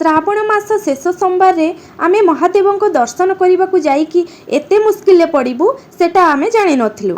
श्रावण मास शेष सोमवार रे आमे महादेव को दर्शन करने को जाइकी एते मुस्किल पड़ू सेटा आमे जानि नथिलु।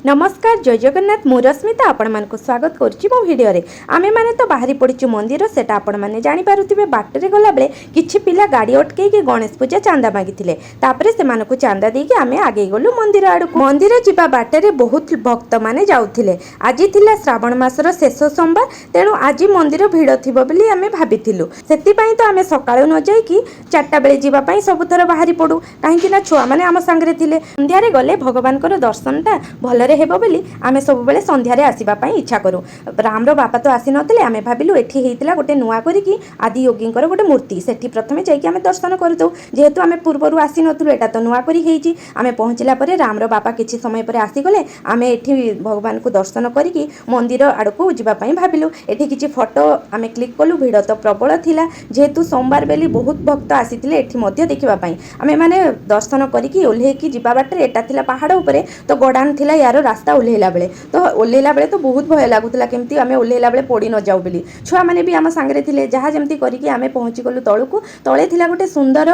नमस्कार जय जगन्नाथ मु रश्मिता आपण मानक स्वागत करुच्ची मो भिडियो रे। आमे माने तो बाहरी पड़ीचु मंदिर सेटा आपण माने जानि पारुथिबे। बाटरे गला बेले किछि पिला गाड़ी अटके के गणेश पूजा चांदा मागिथिले। तापरे से मानकु चांदा देके आमे आगे गलु मंदिर आडु। मंदिर जिबा बाटरे बहुत भक्त माने जाउथिले। आजि थिला श्रावण मासर शेष सोमवार, तेणु आजि मंदिर भिड़ थिबो बोली आमे भाबिथिलु। सेति पई तो आमे सकाळु न जाईकी 4टा बेले जिबा पई सबुथर बाहरी पडु, काहेकि ना छुआ माने आम संगरे थिले। संध्या रे गले भगवानकर दर्शनटा भलरे हेबो बोली आमे सब बेले संध्या रे आसीबा पई इच्छा करू। रामरो बापा तो आसी नथिले, आमे भाबिलु एठी हेइतिला गोटे नुआ करिकी आदि योगींकर गोटे मूर्ति, सेठी प्रथमे जाईकी आमे दर्शन करदौ। जेहेतु आमे पूर्वरु आसी नथुलु, एटा तो नुआ करी हेइची। आमे पहुँचला परे रामरो बापा किछि समय परे आसी गले। आमे एठी भगवान को दर्शन करिकी मंदिर आडको जिबा पई भाबिलु। एठी किछि फोटो आमे क्लिक कलु। भिड़ तो प्रबल थिला, जेहेतु सोमवार बेली बहुत भक्त आसीथिले एठी मध्य देखिबा पई। आमे माने दर्शन करिकी ओल्हेकी जिबा बाटरे एटा थिला पहाड़ उपरे, तो गडान थिला यार रास्ता ओल्हेला बेले। तो ओल्हेला बेले तो बहुत भय लागुतला केमती आमे ओल्हेला बेले पड़ी न जाऊ बोली। छुआ माने भी आम सांगरे थिले, जहा जेमती करिकी आमे पहुँची गलु तळकु। तळे थिला गोटे सुंदर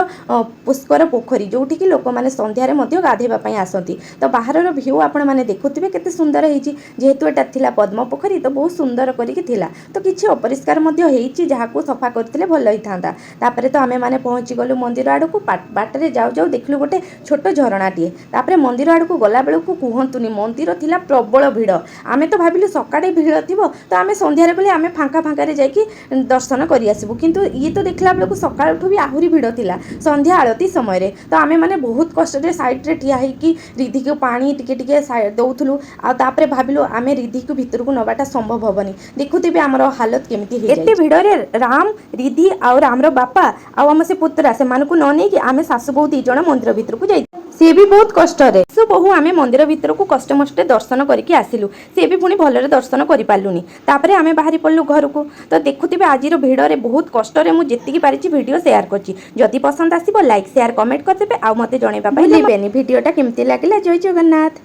पुष्कर पोखरी, जोठी की लोक माने संध्यारे मध्य गाधेबा पई आसंती। तो बाहरर व्यू आपण माने देखुथिबे केते सुंदर हेइची। जेहेतु एटा थिला पद्म पोखरी, तो बहुत सुंदर करिकी थिला। तो किछि अपरिष्कार मध्य हेइची, जहाकू सफा करथिले भल होइथांता। तापरे तो आमे माने पहुँची गलु मंदिर आडकू। बाटरे जाऊ जाऊ देखलु गोटे छोट झरणाटीए। तापरे मंदिर आडकू गला बेलकू कुहंतुनी मंदिर थिला प्रबल भिड़। आमे तो भाबिलु सकाळे भिड़ थिबो, तो आमे संध्यारे गले आमे फांका फांका रे जाईकी दर्शन करि आसीबु। किंतु ये तो देखला बेलकू सकाळठू भी आहुरी भिड़ थिला संध्या आळती समय रे। तो आमे माने बहुत कष्ट रे साइड रे ठिया हेकी रिधि को पानी टिके टिके दउथुलु। आ तापरे भाबिलु आमे रिधि को भितर को नबाटा संभव होबनी। देखुथिबे हमरो हालत केमिति हे एते भिड़ रे राम रिधि आ रामरो बापा आ हम से पुत्रा से मानकु न नै कि आमे सासु बहु दी जण मंदिर भितर को जाई। से भी बहुत कष्ट रे सो बहु आमे मंदिर भितर को कष्ट मष्टे दर्शन करके आसिलु। से भी पुणी भलरे दर्शन करि पालुनी। तापरे आमे बाहरी पड़लु घर को। तो देखुथिबे आजिर भिड़ रे बहुत कष्ट रे मु जेतिकी पारिछि वीडियो शेयर करछि। जदि पसंद आसीबो लाइक शेयर कमेंट करदेबे आ मते जणैबा पई भूलिबेनी वीडियोटा केमति लागिला। जय जगन्नाथ।